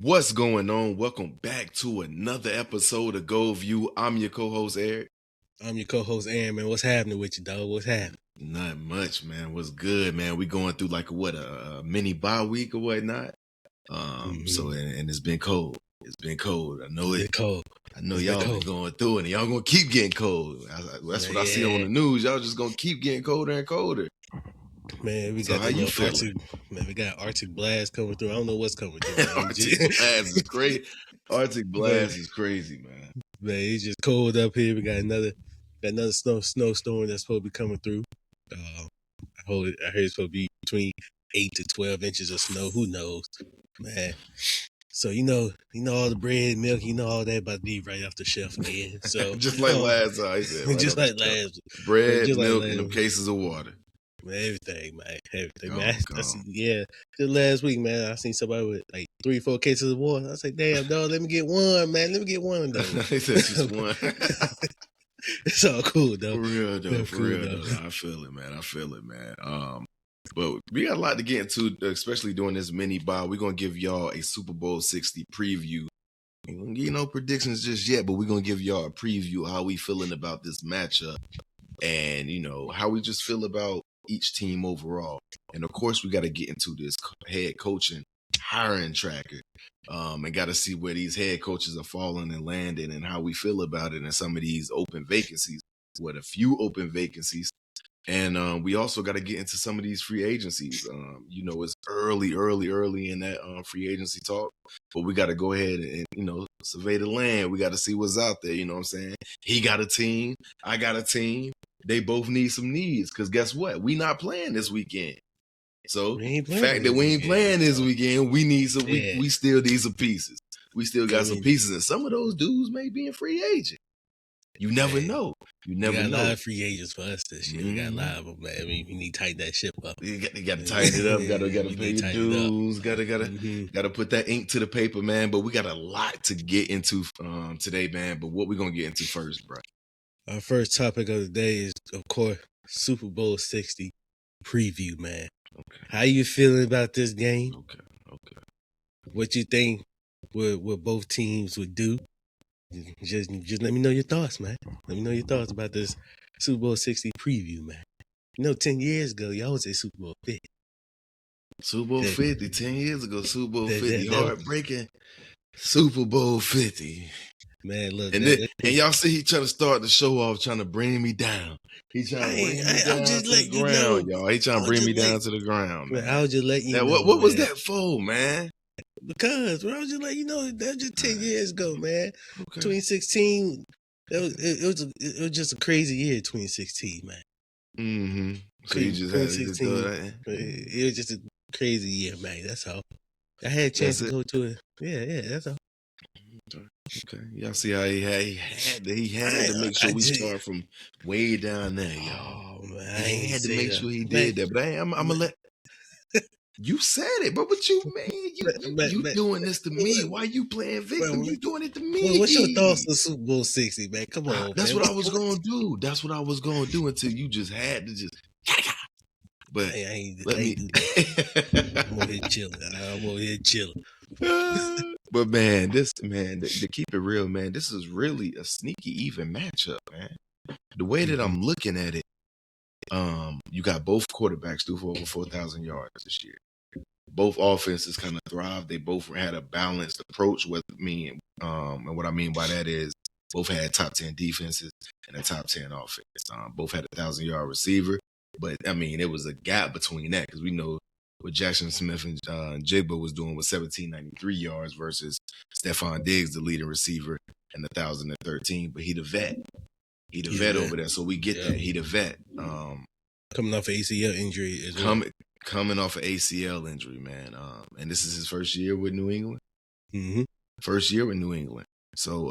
What's going on? Welcome back to another episode of GoldView. I'm your co-host, Eric. I'm your co-host, Aaron, man. What's happening with you, dog? What's happening? Not much, man. What's good, man? We going through like a mini bye week or whatnot. So it's been cold. It's been cold. I know it's cold. I know y'all been going through it, and y'all gonna keep getting cold. That's what I see on the news. Y'all just gonna keep getting colder and colder. Man, we got we got Arctic blast coming through. I don't know what's coming through. Arctic blast is crazy. Arctic blast is crazy, man. Man, it's just cold up here. We got another snowstorm that's supposed to be coming through. I heard it's supposed to be between 8 to 12 inches of snow. Who knows, man? So you know all the bread, milk, all that about to be right off the shelf again. So just like last time, I said, just like last bread, milk, and them cases of water. Man, everything, man. Just last week, man, I seen somebody with like 3-4 cases of water. I was like, damn, dog, let me get one, man. Let me get one, though. He said just one. It's all cool, though. For real, though. I feel it, man. But we got a lot to get into, especially during this mini bye. We're going to give y'all a Super Bowl 60 preview. We don't get no predictions just yet, but we're going to give y'all a preview of how we feeling about this matchup and, how we just feel about each team overall. And of course, we got to get into this head coaching hiring tracker and got to see where these head coaches are falling and landing and how we feel about it and some of these open vacancies, with a few open vacancies. And we also got to get into some of these free agencies. It's early in that free agency talk, but we got to go ahead and, survey the land. We got to see what's out there. You know what I'm saying? He got a team. I got a team. They both need some needs because guess what? We not playing this weekend. So the fact that we ain't playing this weekend, we need some. We still need some pieces. We still got some pieces, and some of those dudes may be in free agent. You never know. You never know. We got a lot of free agents for us this year. We got a lot of them, man. I mean, we need to tighten that ship up. You got to tighten it up. Got to pay your dues. Got to put that ink to the paper, man. But we got a lot to get into today, man. But what we gonna get into first, bro? Our first topic of the day is, of course, Super Bowl 60 preview, man. Okay. How you feeling about this game? Okay. What you think what both teams would do? Just let me know your thoughts, man. Let me know your thoughts about this Super Bowl 60 preview, man. 10 years ago, y'all was at Super Bowl 50. Super Bowl 50, 10 years ago, Super Bowl 50. Heartbreaking Super Bowl 50. Man, look. And y'all see he trying to start the show off, trying to bring me down. He trying to bring me down to the ground, y'all. He trying to bring me down to the ground, man. I was just letting you know. What was that for, man? Because I was just letting you know that was just 10 years ago, man. Okay. 2016, it was just a crazy year, 2016, man. Mm-hmm. So you just had to do that. It was just a crazy year, man. That's all. I had a chance to go to it. Yeah, that's all. Okay, y'all see how he had to make sure we start from way down there, y'all. Oh, man, he had to make sure he did that. But I'm gonna let you said it. But what you mean? You doing this to me? Why you playing victim? You doing it to me? What's your thoughts on Super Bowl 60, man? Come on. That's what I was gonna do. That's what I was gonna do until you just had to just. But I'm over here chilling. But man, to keep it real, man, this is really a sneaky even matchup, man. The way that I'm looking at it, you got both quarterbacks threw for over 4,000 yards this year. Both offenses kind of thrived. They both had a balanced approach. And what I mean by that is both had top 10 defenses and a top 10 offense. Both had 1,000-yard receiver, but I mean it was a gap between that because we know what Jackson Smith and Jigba was doing with 1,793 yards versus Stephon Diggs, the leading receiver, and 1,013. But he the vet. He the vet over there, so we get that. He the vet. Coming off an ACL injury as well. Coming off an ACL injury, man. And this is his first year with New England. Mm-hmm. First year with New England. So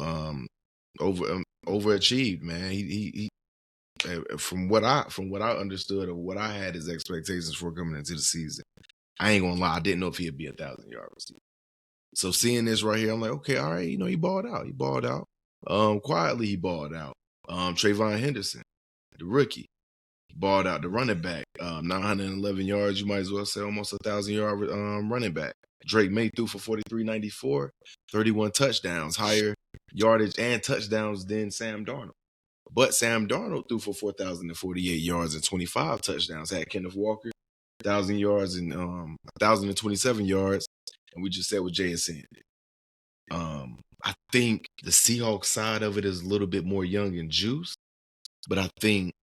overachieved, man. He from what I understood or what I had his expectations for coming into the season, I ain't gonna lie, I didn't know if he'd be 1,000-yard receiver. So seeing this right here, I'm like, okay, all right, he balled out. Quietly he balled out. Trayvon Henderson, the rookie, balled out. The running back, 911 yards. You might as well say almost 1,000-yard running back. Drake May threw for 43.94, 31 touchdowns, higher yardage and touchdowns than Sam Darnold. But Sam Darnold threw for 4,048 yards and 25 touchdowns. Had Kenneth Walker 1,000 yards and 1,027 yards, and we just said what JSN did. I think the Seahawks side of it is a little bit more young and juice, but I think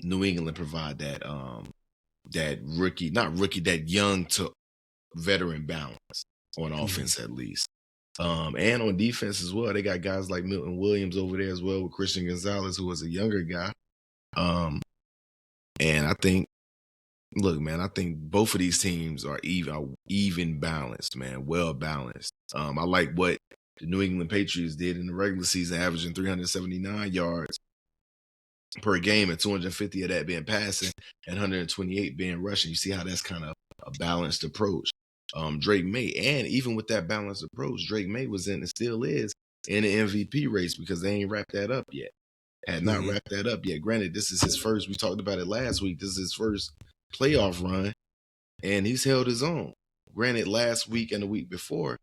New England provide that that young to veteran balance on offense at least. And on defense as well. They got guys like Milton Williams over there as well with Christian Gonzalez, who was a younger guy. And I think, look, man, I think both of these teams are even balanced, man, well balanced. I like what the New England Patriots did in the regular season, averaging 379 yards per game and 250 of that being passing and 128 being rushing. You see how that's kind of a balanced approach. Drake May, and even with that balanced approach, Drake May was in and still is in the MVP race because they ain't wrapped that up yet. Had not wrapped that up yet. Granted, this is his first, we talked about it last week, this is his first playoff run, and he's held his own. Granted, last week and the week before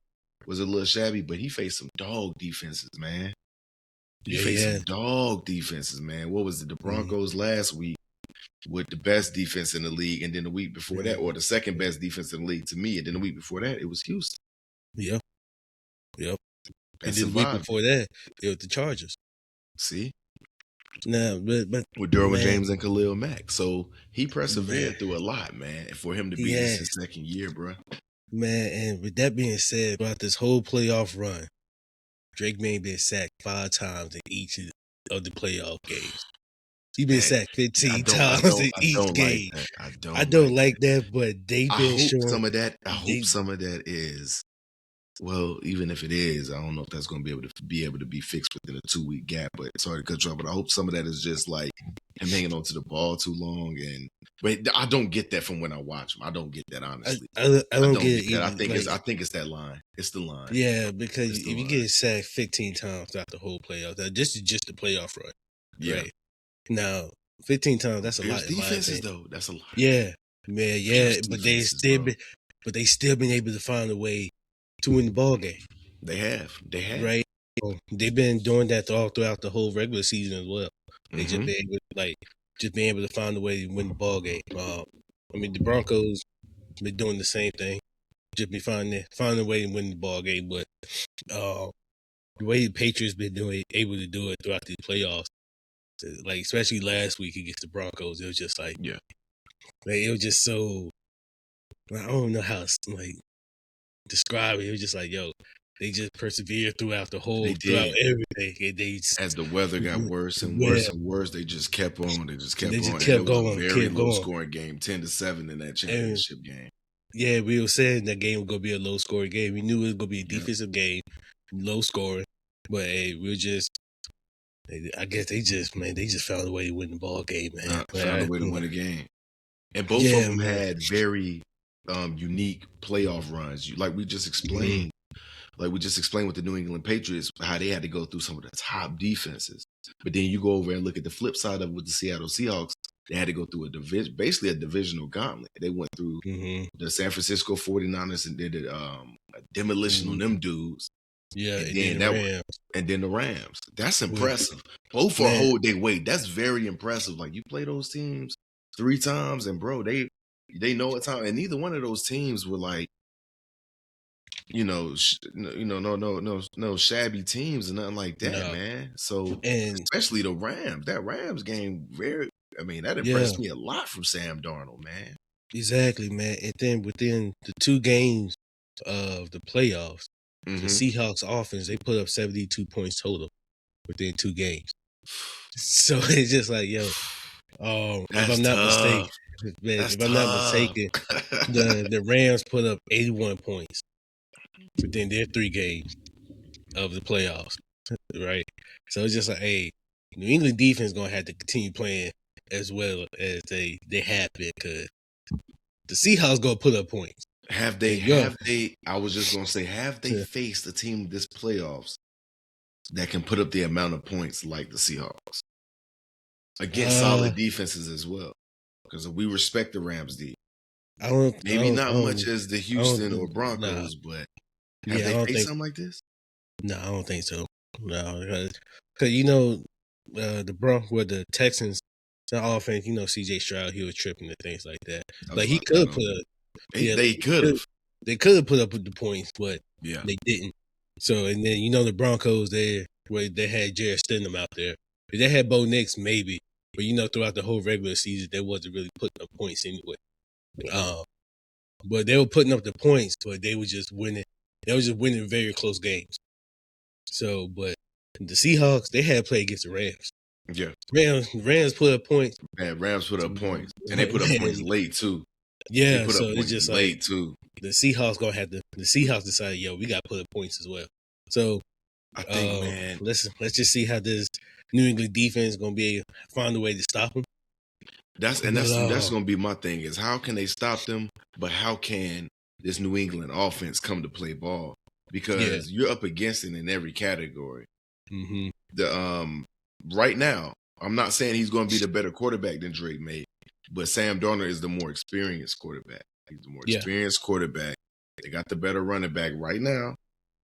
was a little shabby, but he faced some dog defenses, man. He faced some dog defenses, man. What was it? The Broncos last week with the best defense in the league, and then the week before that, or the second best defense in the league to me, and then the week before that, it was Houston. Yep. And then the week before that, it was the Chargers. See? Now, but with Derwin James and Khalil Mack. So he persevered through a lot, man. And for him to be in his second year, bro. Man, and with that being said, throughout this whole playoff run, Drake May been sacked 5 times in each of the playoff games. He been sacked 15 times in each game. I don't like that, but they've been showing some of that. I hope some of that is, well, even if it is, I don't know if that's going to be able to be fixed within a 2-week gap. But sorry to cut you off, but I hope some of that is just like him hanging on to the ball too long. But I don't get that from when I watch him. I don't get that, honestly. I don't get it. I think it's that line. It's the line. Yeah, because if you get sacked 15 times throughout the whole playoff, this is just the playoff run. Yeah. Right? Now, 15 times, that's a lot. Defenses, though, that's a lot. Yeah, man, yeah, but they still been able to find a way to win the ball game. They have, right. They've been doing that throughout the whole regular season as well. They just been able to find a way to win the ball game. I mean, the Broncos been doing the same thing, just be finding a way to win the ball game. But the way the Patriots been able to do it throughout the playoffs, like especially last week against the Broncos, it was just like, it was just so, I don't know how to describe it. It was just like, they just persevered throughout throughout everything. And as the weather got worse and worse and worse, they just kept on. They just kept on. Kept going. It was a very low-scoring game, 10-7 in that championship game. Yeah, we were saying that game was going to be a low-scoring game. We knew it was going to be a defensive game, low-scoring. But, hey, I guess they just found a way to win the ball game, man. Found a way to win the game. And both of them had very unique playoff runs. Like we just explained. Like we just explained with the New England Patriots, how they had to go through some of the top defenses. But then you go over and look at the flip side of it with the Seattle Seahawks. They had to go through basically a divisional gauntlet. They went through the San Francisco 49ers and did a demolition on them dudes. Yeah, and then the Rams. That's impressive. Both for hold their weight. That's very impressive. Like you play those teams 3 times, and bro, they know what time. And neither one of those teams were like, no shabby teams or nothing like that, man. So especially the Rams. That Rams game, that impressed me a lot from Sam Darnold, man. Exactly, man. And then within the 2 games of the playoffs, the Seahawks offense, they put up 72 points total within 2 games. So it's just like, if I'm not mistaken, the Rams put up 81 points within their 3 games of the playoffs, right? So it's just like, hey, New England defense is gonna have to continue playing as well as they have been, because the Seahawks gonna put up points. Have they I was just gonna say, have they faced a team this playoffs that can put up the amount of points like the Seahawks against solid defenses as well? Because we respect the Rams D. Maybe not much as the I don't, Houston or nah, Broncos, but have yeah, I they don't faced think. something like this? No, I don't think so. No, because you know, the Broncos with the Texans, the offense, you know, C.J. Stroud, he was tripping and things like that. I was Like he about that could on. put a, yeah, They could have. they could have put up the points, but Yeah. they didn't. So and then you know the Broncos, they had Jared Stidham out there. If they had Bo Nix, maybe, but you know throughout the whole regular season, they wasn't really putting up points anyway. But they were putting up the points, but they were just winning. They were just winning very close games. So, but the Seahawks, they had to play against the Rams. Yeah. Rams put up points. Man, Rams put up points. And they put up points late too. They Yeah, put so up it's points just late like too. the Seahawks gonna have to. The Seahawks decided, yo, we got to put up points as well. So I think, man, let's just see how this New England defense gonna be able to find a way to stop them. that's gonna be my thing is how can they stop them, but how can this New England offense come to play ball? Because you're up against it in every category. Mm-hmm. The right now, I'm not saying he's gonna be the better quarterback than Drake May, but Sam Darnold is the more experienced quarterback. He's the more experienced quarterback. They got the better running back right now.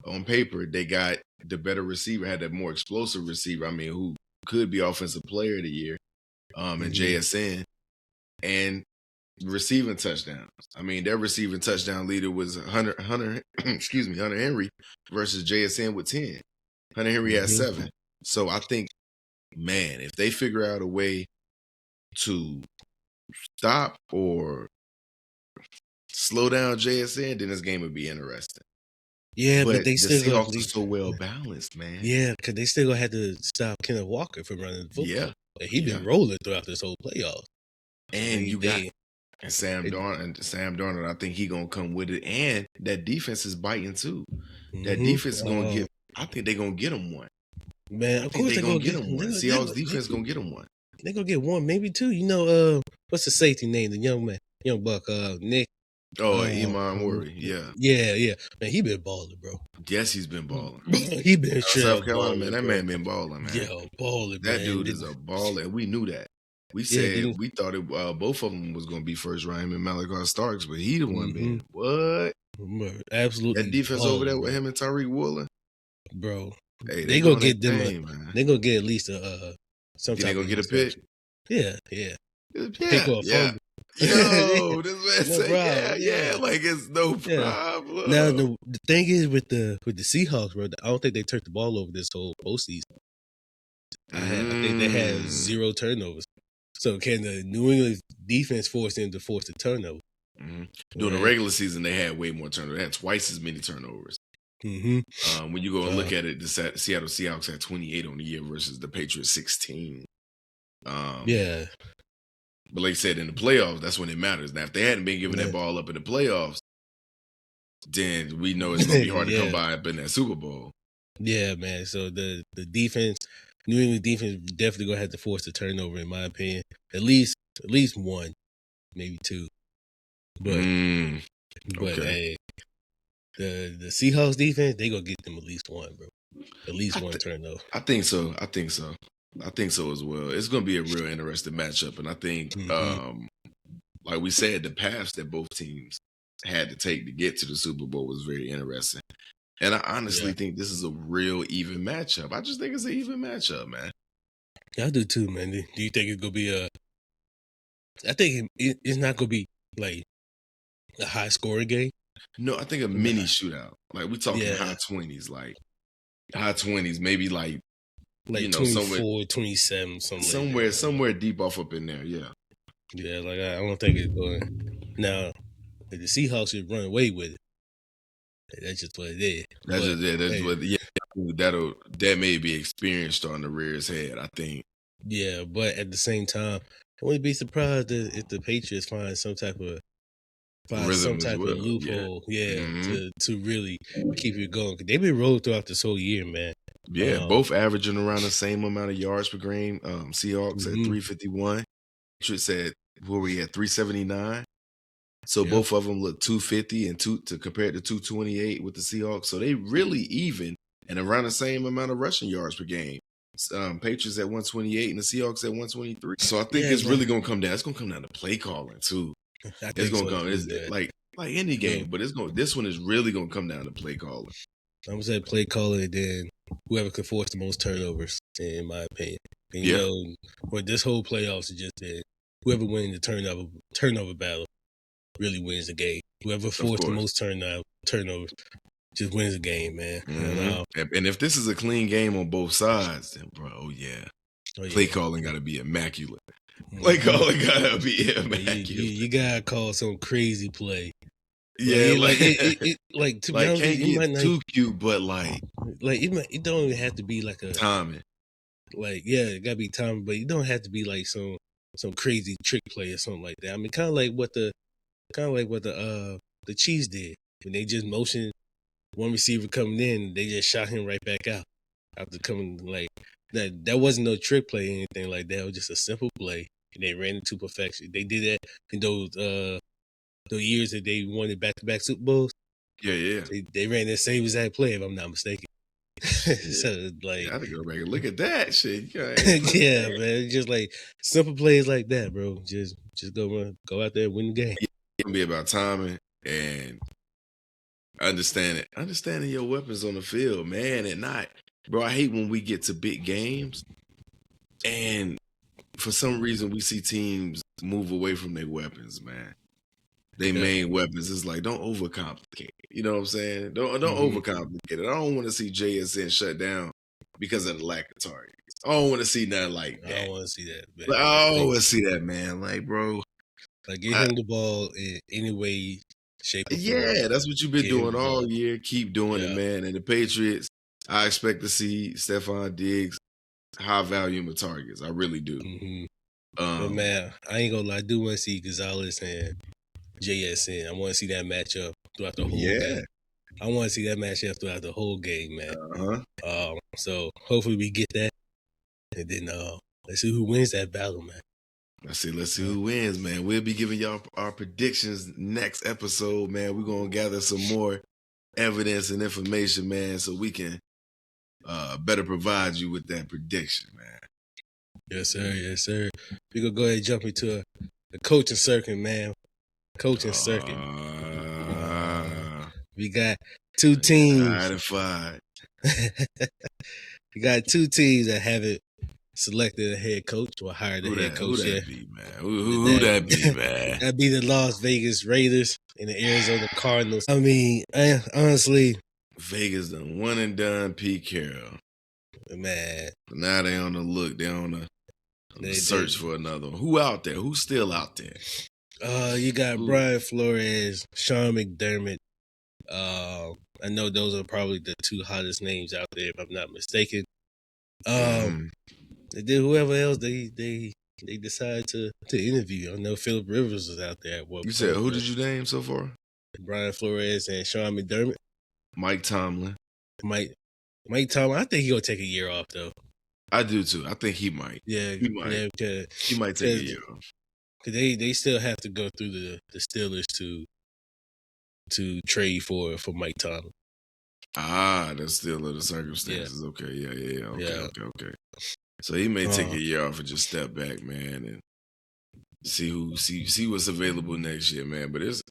On paper, they got the better receiver, had that more explosive receiver. I mean, who could be offensive player of the year, and JSN, and receiving touchdowns. I mean, their receiving touchdown leader was Hunter Henry versus JSN with 10. Hunter Henry has 7. So I think, man, if they figure out a way to stop or slow down JSN, then this game would be interesting. Yeah, but they the still Seahawks are so well balanced, man. Yeah, because they still gonna have to stop Kenneth Walker from running the football. Yeah, He's been rolling throughout this whole playoff. And you got Sam Darnold. I think he gonna come with it, and that defense is biting too. That defense is gonna get. I think they're gonna get him one. Man, of course they're gonna get him one. Seahawks defense gonna get him one. They're gonna get one, maybe two. You know, what's the safety name? The young buck, Nick. Oh, Iman Worry. Yeah. Man, he been balling, bro. Yes, he's been balling. He been South Carolina, balling, man. That man been balling, man. Yo, balling. That dude is a baller, and we knew that. We said we thought it. Both of them was gonna be first round, him and Malachi Starks, but he the one been what? Absolutely. That defense over there with him and Tyreek Woolen, bro. Hey, they gonna get them. They gonna get at least a. They gonna get a pick. Yeah. Pick off. Yeah. Yo, this man say, yeah, like it's no problem. Now the thing is with the Seahawks, bro, I don't think they turned the ball over this whole postseason. I think they had 0 turnovers. So can the New England defense force them to force a turnover? During the regular season, they had way more turnovers. They had twice as many turnovers. When you go and look at it, the Seattle Seahawks had 28 on the year versus the Patriots 16. But like I said, in the playoffs, that's when it matters. Now, if they hadn't been giving that ball up in the playoffs, then we know it's going to be hard to come by up in that Super Bowl. Yeah, man. So the defense, New England defense, definitely going to have to force a turnover, in my opinion. At least one, maybe 2. But hey, the Seahawks defense, they going to get them at least one, bro. At least one turnover. I think so as well. It's going to be a real interesting matchup. And I think, like we said, the paths that both teams had to take to get to the Super Bowl was very interesting. And I honestly think this is a real even matchup. I just think it's an even matchup, man. I do too, man. Do you think it's going to be I think it's not going to be like a high scoring game? No, I think a mini shootout. Like we're talking high 20s, like high 20s, maybe like 24, 27, somewhere deep off up in there. Yeah. Yeah, like I don't think it's going. Now, the Seahawks should run away with it. That's just what it is. That may be experience starting to rear its head, I think. Yeah, but at the same time, I wouldn't be surprised if the Patriots find some type of loophole, to really keep it going. They've been rolling throughout this whole year, man. Yeah, both averaging around the same amount of yards per game. Seahawks at 351. Patriots at where we at 379. So both of them look 250 and to compare to 228 with the Seahawks. So they really even and around the same amount of rushing yards per game. Patriots at 128 and the Seahawks at 123. So I think it's really gonna come down. It's gonna come down to play calling too. I It's think gonna so come. too, It's man. like any game, but it's going. This one is really gonna come down to play calling. I'm gonna say play caller, and then whoever can force the most turnovers, in my opinion. And Yeah. what this whole playoffs has just been, whoever wins the turnover battle really wins the game. Whoever forced the most turnovers just wins the game, man. And if this is a clean game on both sides, then bro, play calling got to be immaculate. Play calling got to be immaculate. You gotta call some crazy play. Yeah, like to be honest, can't you might get not, too cute, but like it don't even have to be like a timing. Like, yeah, it gotta be timing, but you don't have to be like some crazy trick play or something like that. I mean, kind of like what the Chiefs did when they just motioned one receiver coming in, they just shot him right back out after coming. Like that wasn't no trick play or anything like that. It was just a simple play, and they ran into perfection. They did that in those years that they won back-to-back Super Bowls. Yeah. They ran that same exact play, if I'm not mistaken. So like, I had to go back and look at that shit. yeah, man, just like simple plays like that, bro. Just go out there and win the game. It's gonna be about timing and understanding your weapons on the field, man, and not, bro. I hate when we get to big games and for some reason we see teams move away from their weapons, man. They main weapons is like, don't overcomplicate. You know what I'm saying? Don't overcomplicate it. I don't want to see JSN shut down because of the lack of targets. I don't want to see nothing like that. I don't want to see that, man. But I don't want to see that, man. Like, bro, like get him the ball in any way, shape, or form. Yeah, that's what you've been doing all year. Keep doing it, man. And the Patriots, I expect to see Stephon Diggs high volume of targets. I really do. But man, I ain't gonna lie. I do want to see Gonzalez and JSN. I want to see that matchup throughout the whole game. I want to see that matchup throughout the whole game, man. So hopefully we get that, and then let's see who wins that battle, man. Let's see who wins, man. We'll be giving y'all our predictions next episode, man. We're gonna gather some more evidence and information, man, so we can better provide you with that prediction, man. Yes, sir. We gonna go ahead and jump into the coaching circuit, man. Coaching circuit. We got two teams. We got two teams that haven't selected a head coach or hired a head coach yet. Who that be, man? That'd be the Las Vegas Raiders and the Arizona Cardinals. I mean, honestly, Vegas done one and done Pete Carroll. Man. Now they on the look. They on the search for another one. Who out there? Who's still out there? You got Brian Flores, Sean McDermott. I know those are probably the two hottest names out there, if I'm not mistaken. And then whoever else they decide to interview. I know Phillip Rivers was out there. You said who did you name so far? Brian Flores and Sean McDermott. Mike Tomlin. Mike Tomlin. I think he's gonna take a year off though. I do too. I think he might. Yeah, he might. Yeah, he might take a year off. Cause they still have to go through the Steelers to trade for Mike Tomlin. That's still the circumstances. Yeah. Okay. Okay. So he may take a year off and just step back, man, and see what's available next year, man. But there's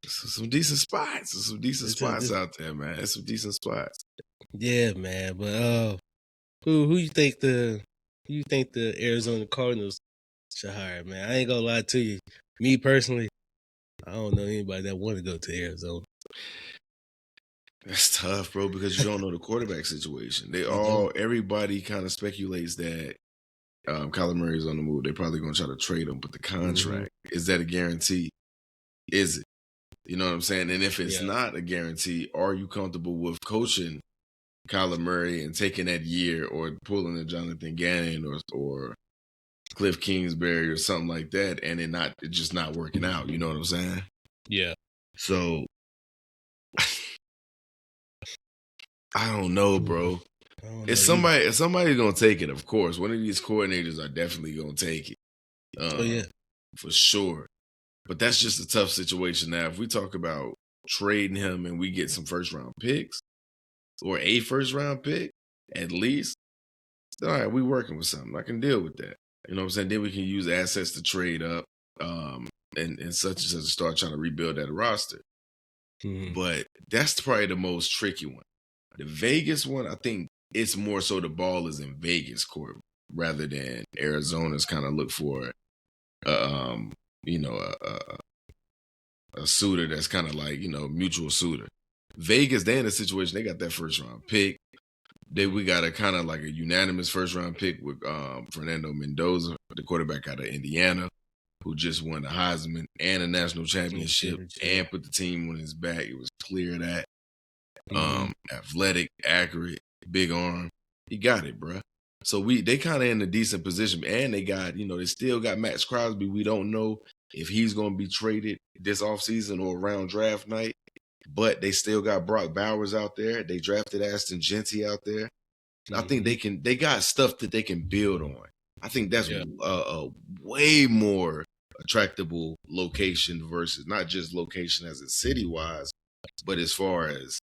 some decent spots. There's some decent spots out there, man. There's some decent spots. Yeah, man. But who you think the Arizona Cardinals should hire, man? I ain't gonna lie to you. Me personally, I don't know anybody that want to go to Arizona. That's tough, bro, because you don't know the quarterback situation. Everybody kind of speculates that Kyler Murray's on the move. They're probably going to try to trade him, but the contract, is that a guarantee? Is it? You know what I'm saying? And if it's not a guarantee, are you comfortable with coaching Kyler Murray and taking that year or pulling a Jonathan Gannon or Cliff Kingsbury or something like that and it just not working out? You know what I'm saying? Yeah. So I don't know, bro. If somebody's gonna take it, of course. One of these coordinators are definitely gonna take it. For sure. But that's just a tough situation now. If we talk about trading him and we get some first round picks or a first round pick, at least, all right, we working with something. I can deal with that. You know what I'm saying? Then we can use assets to trade up. and such and such start trying to rebuild that roster. Mm-hmm. But that's probably the most tricky one. The Vegas one, I think it's more so the ball is in Vegas court rather than Arizona's kind of look for, you know, a suitor that's kind of like, you know, mutual suitor. Vegas, they in a situation, they got that first round pick. We got a kind of like a unanimous first round pick with Fernando Mendoza, the quarterback out of Indiana, who just won the Heisman and a national championship and put the team on his back. It was clear that athletic, accurate, big arm. He got it, bruh. So they kind of in a decent position, and they got, you know, they still got Max Crosby. We don't know if he's going to be traded this offseason or around draft night, but they still got Brock Bowers out there. They drafted Aston Genty out there. I think they got stuff that they can build on. I think that's a way more attractable location versus not just location as it's city-wise, but as far as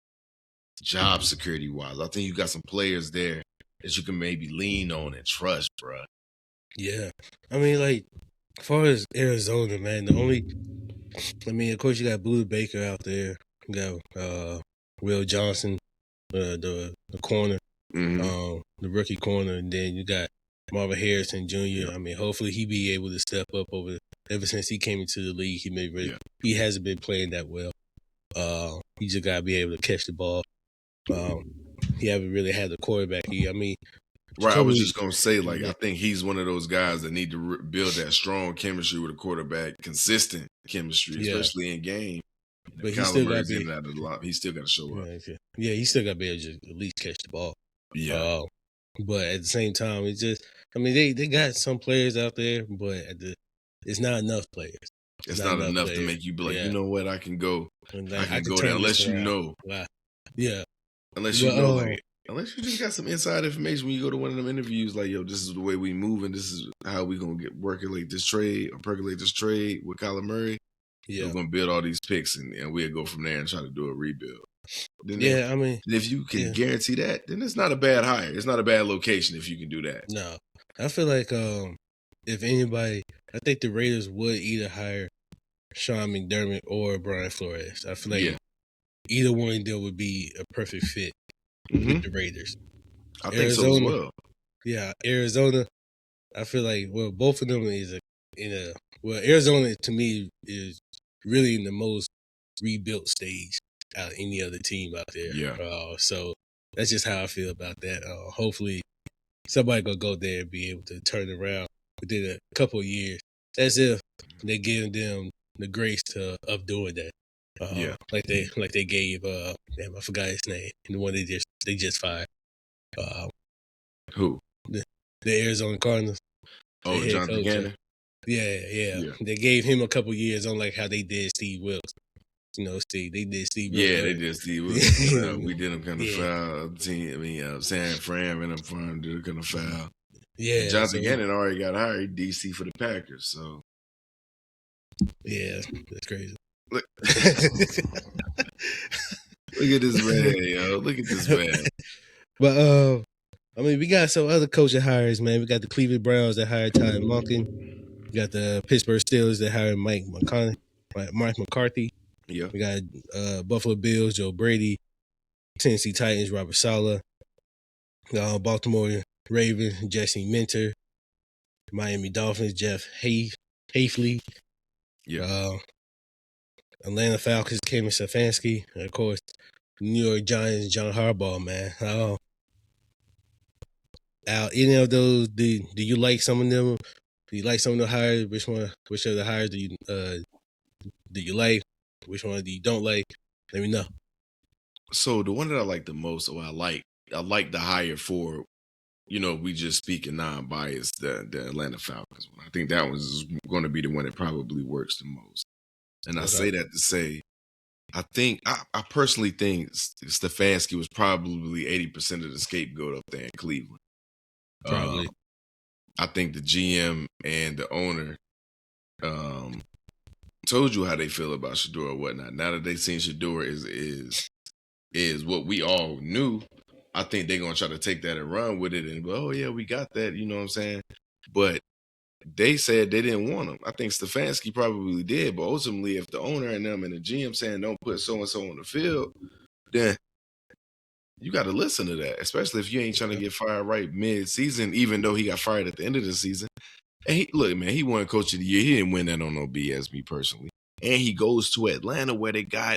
job security-wise. I think you got some players there that you can maybe lean on and trust, bro. Yeah. I mean, like, as far as Arizona, man, of course you got Buda Baker out there. You got Will Johnson, the corner, the rookie corner, and then you got Marvin Harrison Jr. Yeah. I mean, hopefully he be able to step up ever since he came into the league. He hasn't been playing that well. He just gotta be able to catch the ball. He haven't really had the quarterback. Right, I was just going to say, like, I think he's one of those guys that need to build that strong chemistry with a quarterback, consistent chemistry, especially in game. But he still got to He still got to show up. Yeah, he still got to be able to at least catch the ball. Yeah. But at the same time, it's just, they got some players out there, but it's not enough players. It's not enough to make you be like, you know what, I can go there unless you know. Wow. Yeah. Unless you know, like, unless you just got some inside information when you go to one of them interviews, like, yo, this is the way we move and this is how we going to percolate this trade with Kyler Murray. Yeah. We're going to build all these picks and we'll go from there and try to do a rebuild. If you can guarantee that, then it's not a bad hire. It's not a bad location if you can do that. No. I feel like if anybody, I think the Raiders would either hire Sean McDermott or Brian Flores. I feel like either one of them would be a perfect fit with the Raiders. I think so as well. Yeah, Arizona, I feel like, both of them Arizona to me is really in the most rebuilt stage out of any other team out there. Yeah. So that's just how I feel about that. Hopefully somebody gonna go there and be able to turn around within a couple of years, as if they give them the grace of doing that. Like they gave I forgot his name, the one they just fired. Who? The Arizona Cardinals. Oh, Jonathan Gannon. Yeah. They gave him a couple years on like how they did Steve Wilkes. You know, they did Steve Wilkes. Yeah, they did Steve Wilkes. We did him kind of foul. San Fran and them did kind of foul. Yeah. And Jonathan Gannon already got hired DC for the Packers, so. Yeah, that's crazy. Look at this man, yo. Look at this man. But we got some other coaching hires, man. We got the Cleveland Browns that hired Todd Monken. We got the Pittsburgh Steelers that hired Mike McCarthy. Yeah. We got Buffalo Bills, Joe Brady. Tennessee Titans, Robert Saleh. Baltimore Ravens, Jesse Minter. Miami Dolphins, Jeff Hafley. Yeah. Atlanta Falcons, Kevin Stefanski. And, of course, New York Giants, John Harbaugh, man. Any of those, do you like some of them? Do you like some of the hires? Which of the hires do you like? Which one do you don't like? Let me know. So the one that I like the most, I like the hire for, we just speaking non-biased, the Atlanta Falcons one. I think that was going to be the one that probably works the most. And I say that to say, I personally think Stefanski was probably 80% of the scapegoat up there in Cleveland. Probably. I think the GM and the owner told you how they feel about Shador or whatnot. Now that they've seen Shador is what we all knew, I think they're going to try to take that and run with it and go, oh, yeah, we got that. You know what I'm saying? But they said they didn't want him. I think Stefanski probably did, but ultimately, if the owner and them and the GM saying don't put so and so on the field, then you got to listen to that, especially if you ain't trying to get fired right mid-season, even though he got fired at the end of the season. And look, man, he won Coach of the Year. He didn't win that on no BS, me personally. And he goes to Atlanta where they got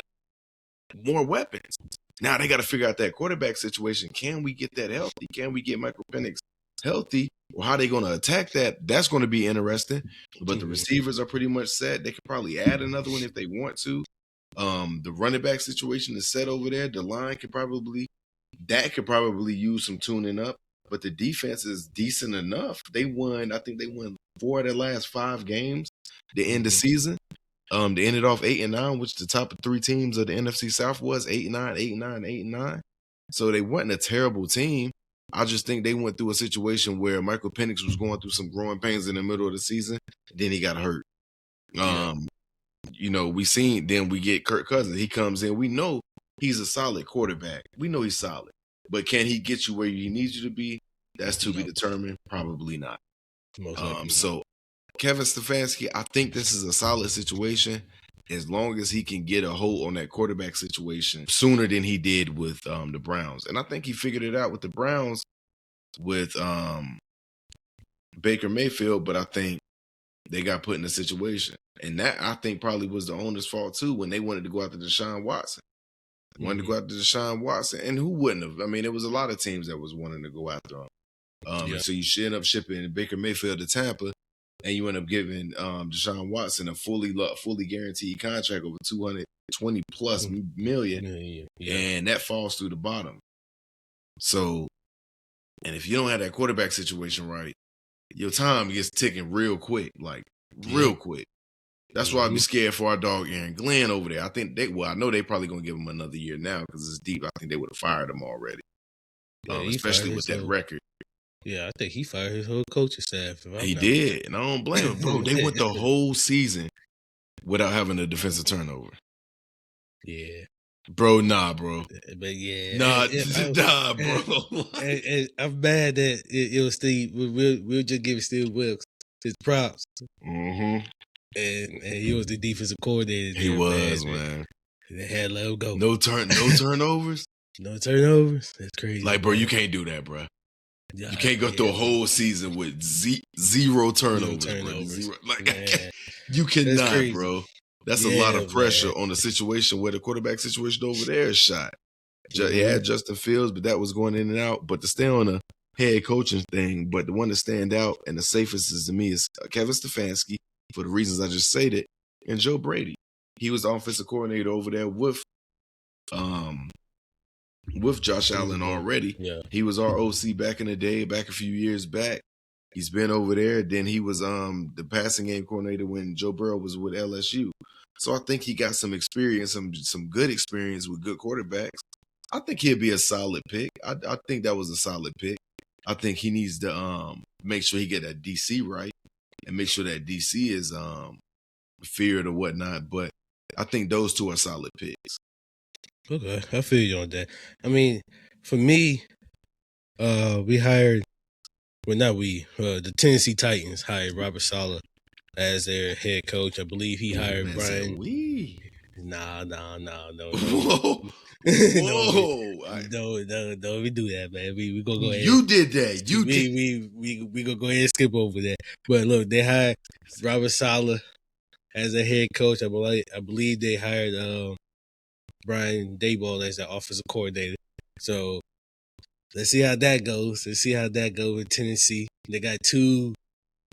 more weapons. Now they got to figure out that quarterback situation. Can we get that healthy? Can we get Michael Penix healthy? Or how they going to attack that? That's going to be interesting. But the receivers are pretty much set. They could probably add another one if they want to. The running back situation is set over there. The line could probably use some tuning up. But the defense is decent enough. I think they won 4 of their last 5 games to end the season. They ended off 8-9, which the top of 3 teams of the NFC South was 8-9, 8-9, 8-9. So they wasn't a terrible team. I just think they went through a situation where Michael Penix was going through some growing pains in the middle of the season. Then he got hurt. We get Kirk Cousins. He comes in. We know he's a solid quarterback. We know he's solid. But can he get you where he needs you to be? That's to be determined. Probably not. So Kevin Stefanski, I think this is a solid situation as long as he can get a hold on that quarterback situation sooner than he did with the Browns. And I think he figured it out with the Browns with Baker Mayfield, but I think they got put in a situation. And that, I think, probably was the owner's fault, too, when they wanted to go after Deshaun Watson. And who wouldn't have? I mean, there was a lot of teams that was wanting to go after him. And so you should end up shipping Baker Mayfield to Tampa, and you end up giving Deshaun Watson a fully guaranteed contract over $220+ million, and that falls through the bottom. So, and if you don't have that quarterback situation right, your time gets ticking real quick, real quick. That's why I'd be scared for our dog Aaron Glenn over there. I think I know they probably gonna give him another year now because it's deep. I think they would have fired him already, especially with that record. Yeah, I think he fired his whole coaching staff. He did, and I don't blame him, bro. They went the whole season without having a defensive turnover. Yeah, bro, nah, bro. But yeah, nah, bro. And I'm mad that it was Steve. We'll just give Steve Wilkes his props. Mm-hmm. And he was the defensive coordinator. He was, man. They had to let him go. No turnovers. No turnovers. That's crazy. Bro, you can't do that, bro. You can't go through a whole season with zero turnovers, bro. Zero. You cannot, bro. That's a lot of pressure on the situation where the quarterback situation over there is shot. He had Justin Fields, but that was going in and out. But to stay on a head coaching thing, but the one to stand out and the safest is to me is Kevin Stefanski, for the reasons I just stated, and Joe Brady. He was the offensive coordinator over there with Josh Allen already. Yeah. He was our OC back in the day, back a few years back. He's been over there. Then he was the passing game coordinator when Joe Burrow was with LSU. So I think he got some experience, some good experience with good quarterbacks. I think he'd be a solid pick. I think that was a solid pick. I think he needs to make sure he get that DC right and make sure that DC is feared or whatnot. But I think those two are solid picks. Okay, I feel you on that. I mean, for me, we hired. Well, not we. The Tennessee Titans hired Robert Saleh as their head coach. I believe he hired Brian. No. Whoa. No, we do that, man. We gonna go ahead. You did that. We gonna go ahead and skip over that. But look, they hired Robert Saleh as a head coach. I believe they hired Brian Daboll as the offensive coordinator. So let's see how that goes. With Tennessee. They got 2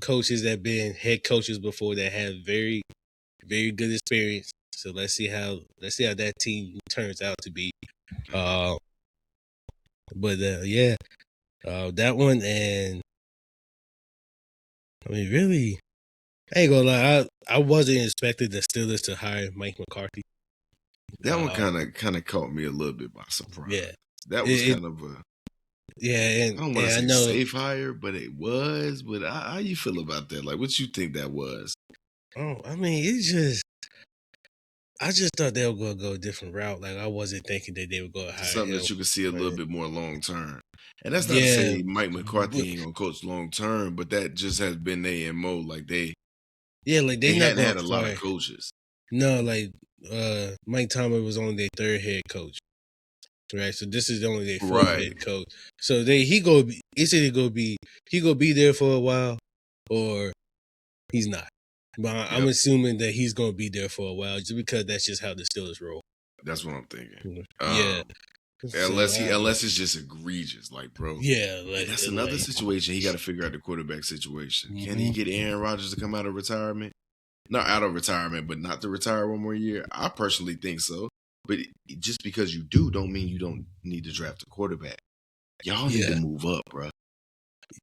coaches that been head coaches before that have very, very good experience. So let's see how that team turns out to be. That one, and I mean, really, I ain't gonna lie. I wasn't expecting the Steelers to hire Mike McCarthy. That one kind of caught me a little bit by surprise. Yeah, that was kind of a. Yeah, and I don't want to say safe hire, but it was. But how you feel about that? Like, what you think that was? Oh, I mean, it's just. I just thought they were going to go a different route. Like I wasn't thinking that they would go higher. Something that you can see a little bit more long term. And that's not to Yeah, say Mike but, McCarthy ain't gonna coach long term, but that just has been their MO. Like they like they not hadn't going had a lot far. of coaches. No, like Mike Tomlin was only their third head coach. Right, so this is only their fourth head coach. So he gonna be there for a while, or he's not. But I'm assuming that he's gonna be there for a while, just because that's just how the Steelers roll. That's what I'm thinking. Yeah, unless it's just egregious, like bro. Yeah, that's another situation. He got to figure out the quarterback situation. Can he get Aaron Rodgers to come out of retirement? Not out of retirement, but not to retire one more year. I personally think so. But just because you do, don't mean you don't need to draft a quarterback. Y'all need to move up, bro.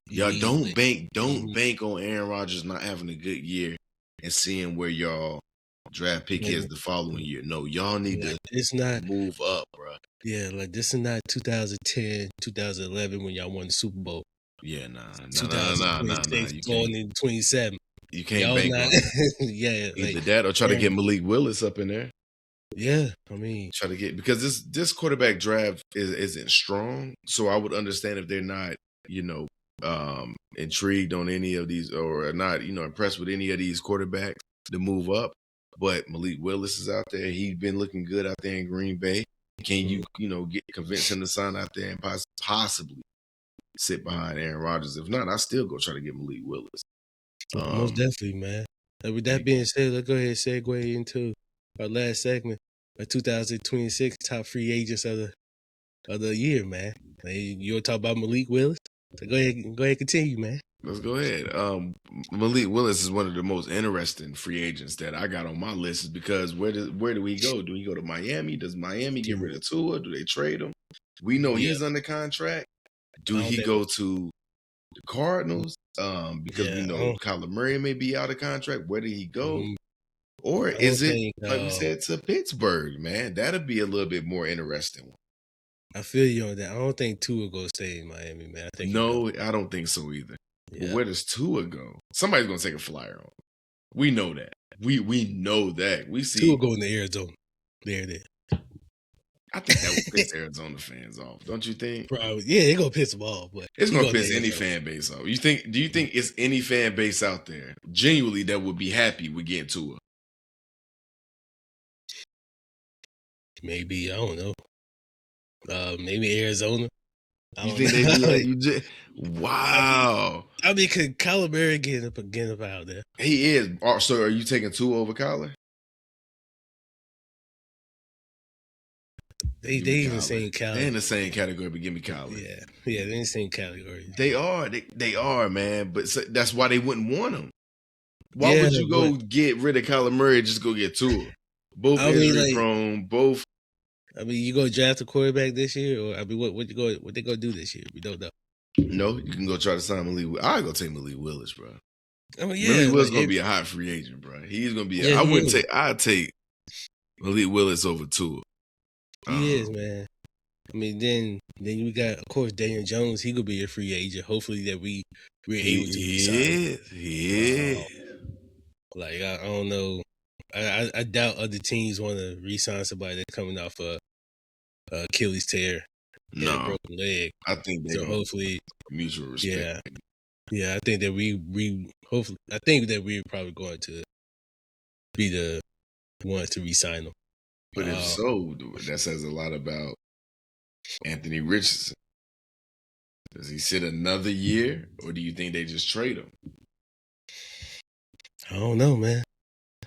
Y'all don't bank on Aaron Rodgers not having a good year and seeing where y'all draft pick is the following year. No, y'all need to move up, bro. Yeah, like this is not 2010, 2011 when y'all won the Super Bowl. Yeah, nah. 2026 going into 27. You can't bank on yeah, either that or try to get Malik Willis up in there. Yeah, I mean, try to get because this quarterback draft isn't strong. So I would understand if they're not, intrigued on any of these or not, impressed with any of these quarterbacks to move up. But Malik Willis is out there. He's been looking good out there in Green Bay. Can you, convince him to sign out there and possibly sit behind Aaron Rodgers? If not, I still go try to get Malik Willis. Most definitely, man. And with that being said, let's go ahead and segue into our last segment, our 2026 top free agents of the year, man. You want to talk about Malik Willis? So go ahead, continue, man. Let's go ahead. Malik Willis is one of the most interesting free agents that I got on my list, is because where do we go? Do we go to Miami? Does Miami get rid of Tua? Do they trade him? We know he's under contract. Do he go to the Cardinals? Because we know Kyler Murray may be out of contract. Where did he go? Or is it, like we said, to Pittsburgh, man? That'll be a little bit more interesting. I feel you on that. I don't think Tua going to stay in Miami, man. I don't think so either. Yeah. But where does Tua go? Somebody's going to take a flyer on him. We know that. We know that. We see Tua going to Arizona. There. I think that would piss Arizona fans off, don't you think? Probably. Yeah, it's going to piss them off, but it's going to piss any fan base off. Do you think it's any fan base out there genuinely that would be happy with getting Tua? Maybe, I don't know. Maybe Arizona. You think they be like, wow. I mean, could Kyler Murray get up out there? He is. So are you taking Tua over Kyler? They in the same category. They're in the same category, but give me Kyler. Yeah, they're in the same category. They are, man. But that's why they wouldn't want him. Why would you go get rid of Kyler Murray and just go get Tua? Both injury prone, both. I mean, you go draft a quarterback this year, or I mean, what they gonna do this year? We don't know. No, you can go try to sign Malik Willis. I'll go take Malik Willis, bro. I mean, Malik Willis gonna be a hot free agent, bro. He's gonna be. I'd take Malik Willis over Tua. He is, man. I mean, then we got, of course, Daniel Jones. He could be a free agent. Hopefully, that we're able to resign. Yeah. Like I don't know. I doubt other teams want to re-sign somebody that's coming off a Achilles tear, a broken leg. I think they hopefully mutual respect. Yeah. I think that we're probably going to be the ones to re-sign them. But if so, that says a lot about Anthony Richardson. Does he sit another year, or do you think they just trade him? I don't know, man.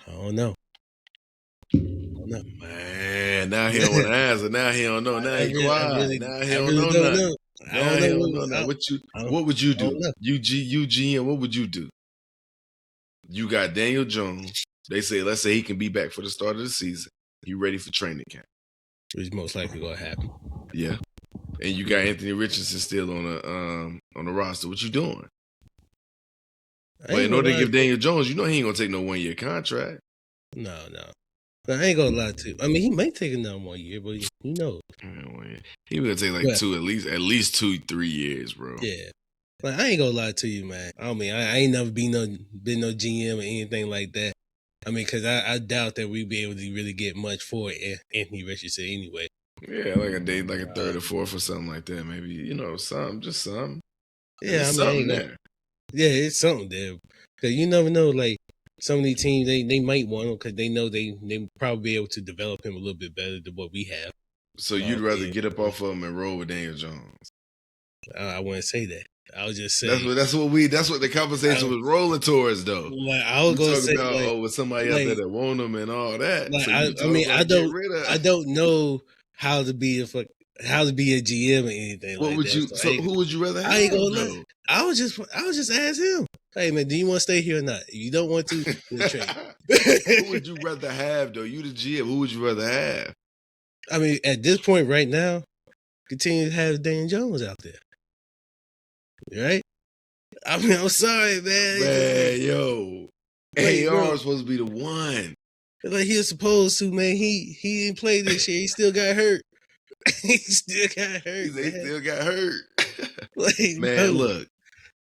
I don't know. Man, now he don't want to answer. Now he don't know. Now he quiet. Now he don't know nothing. Now he don't know. What would you do? UGM, what would you do? You got Daniel Jones. Let's say he can be back for the start of the season. He ready for training camp. Which most likely gonna happen. Yeah. And you got Anthony Richardson still on the roster. What you doing? But in order to give Daniel Jones, he ain't gonna take no 1-year contract. No. But I ain't gonna lie to you. I mean, he may take another 1 year, but who knows? He gonna take like at least 2-3 years, bro. Yeah. Like, I ain't gonna lie to you, man. I mean, I ain't never been no GM or anything like that. I mean, because I doubt that we'd be able to really get much for Anthony Richardson anyway. Yeah, like a third or fourth or something like that. Maybe just some. Yeah, There's I mean, something there. Yeah, it's something there. Because you never know, like, some of these teams, they might want him because they know they probably be able to develop him a little bit better than what we have. So you'd rather get up off of him and roll with Daniel Jones? I wouldn't say that. I was just saying that's what the conversation was rolling towards, though. Like, I was going to say, about with somebody out there that want him and all that. Like, so I don't know how to be a GM or anything. What would you? So who would you rather have? I ain't gonna lie. I was just ask him. Hey man, do you want to stay here or not? If you don't want to, we'll trade. Who would you rather have though? You the GM. Who would you rather have? I mean, at this point right now, continue to have Daniel Jones out there. Right? I mean, I'm sorry, man. Man, yo. AR was supposed to be the one. Like he was supposed to, man. He didn't play this year. He still got hurt. He still got hurt. Like, man, look.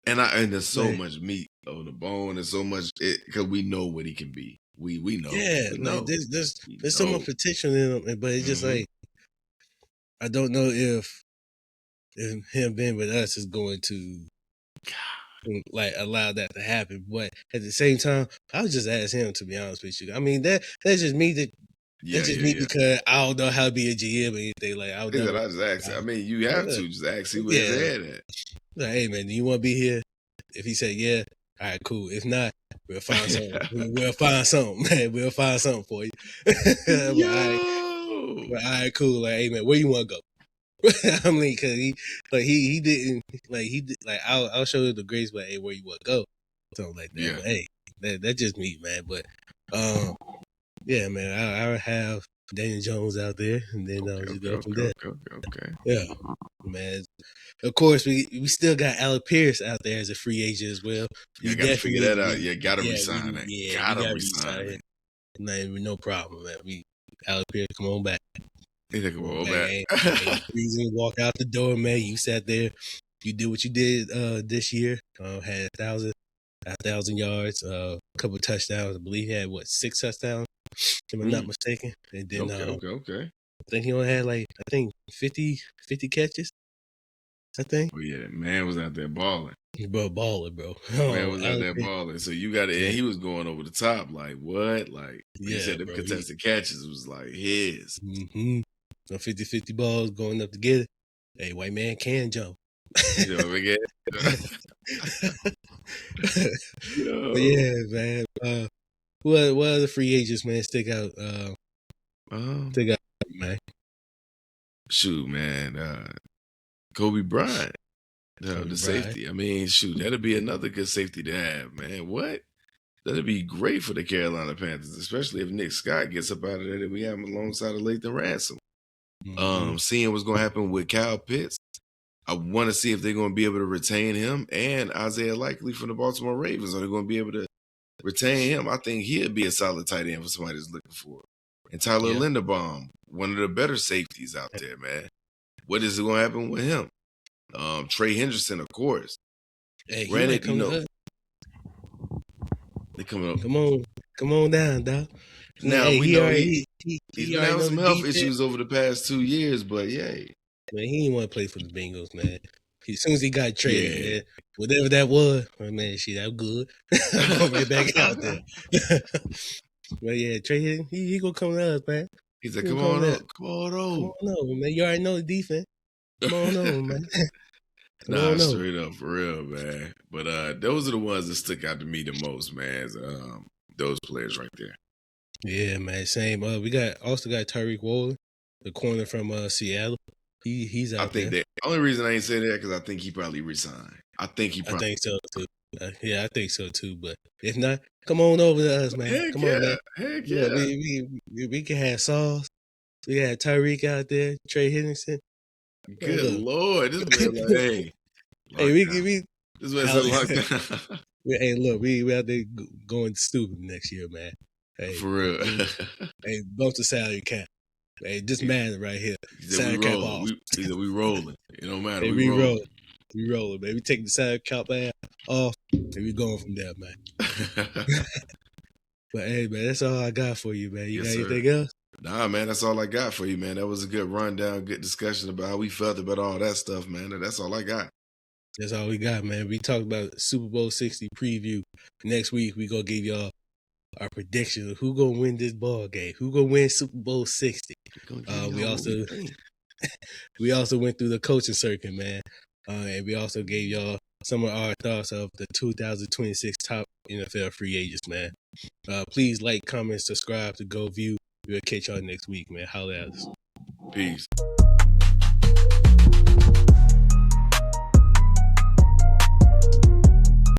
And there's so much meat on the bone. There's so much because we know what he can be. We know. Yeah, we know. There's so much potential in him, but it's just like I don't know if him being with us is going to like allow that to happen. But at the same time, I would just ask him, to be honest with you. I mean, that's just me because I don't know how to be a GM or anything. Like I just ask. I mean, you have to just ask him where his head at. Like, hey man, do you want to be here? If he said yeah, all right, cool. If not, we'll find something. We'll find something, man. We'll find something for you. All right, cool. Like, hey man, where you want to go? I mean, because he didn't I'll show you the grace, but hey, where you want to go? Something like that. Yeah. But, hey, that's just me, man. But yeah, man, I would have Daniel Jones out there, and then just go from there. Okay. Yeah, man. Of course, we still got Alec Pierce out there as a free agent as well. You got to figure that out. You got to resign that. Gotta resign it. No problem, man. Alec Pierce, come on back. Come on back. Ain't reason to walk out the door, man. You sat there. You did what you did this year. Had 1,000 yards, a couple touchdowns. I believe he had 6 touchdowns, if I'm not mistaken. And then okay. I think he only had 50 catches. I think. Oh yeah, man was out there balling. Bro, baller, bro. Man was out there balling. So you got it. And he was going over the top. Like what? Like he said, the contested catches was like his. Mm-hmm. So 50-50 balls going up to get it. Hey, white man can jump. You know, again. But yeah, man. What other free agents, man, stick out? Man. Shoot, man. Kobe Bryant, the safety. I mean, shoot, that'd be another good safety to have, man. What? That'd be great for the Carolina Panthers, especially if Nick Scott gets up out of there that we have him alongside of Lathan Ransom. Mm-hmm. Seeing what's going to happen with Kyle Pitts, I want to see if they're going to be able to retain him and Isaiah Likely from the Baltimore Ravens. Are they going to be able to retain him? I think he'd be a solid tight end for somebody that's looking for it. And Tyler Linderbaum, one of the better safeties out there, man. What is going to happen with him? Trey Henderson, of course. Hey, granted, they coming up. Come on down, dog. Now we know he's been having some health issues over the past 2 years, but yay. Man, he didn't want to play for the Bengals, man. As soon as he got traded, man, whatever that was, man, shit, that good. I'm going right back out there. But yeah, Trey, he gonna come to us, man. He's like, come on over, man. You already know the defense. Come on over, man. Straight up, for real, man. But those are the ones that stick out to me the most, man. Those players right there. Yeah, man. Same. We also got Tyreek Woolen, the corner from Seattle. He's out there. The only reason I ain't saying that because I think he probably resigned. I think so too. Yeah, I think so too. But if not, come on over to us, man. Come on, man. Heck yeah. We can have Sauce. We had Tyreek out there, Trey Henderson. Good Lord, this man like, hey, this man's locked down. Hey, look, we out there going stupid next year, man. Hey, for real. Hey, bump the salary cap. Hey, this man right here. Salary cap off. We rolling. It don't matter. Hey, we rolling. We rolling, man. We taking the salary cap off, and we going from there, man. But hey, man, that's all I got for you, man. You Yes, got sir. anything else? Nah, man, that's all I got for you, man. That was a good rundown, good discussion about how we felt about all that stuff, man. And that's all I got. That's all we got, man. We talked about Super Bowl 60 preview. Next week, we gonna give y'all our prediction of who gonna win this ball game, who gonna win Super Bowl 60. We also went through the coaching circuit, man, and we also gave y'all some of our thoughts of the 2026 top NFL free agents, man. Please like, comment, subscribe to GoldView. We'll catch y'all next week, man. Holla at us. Peace.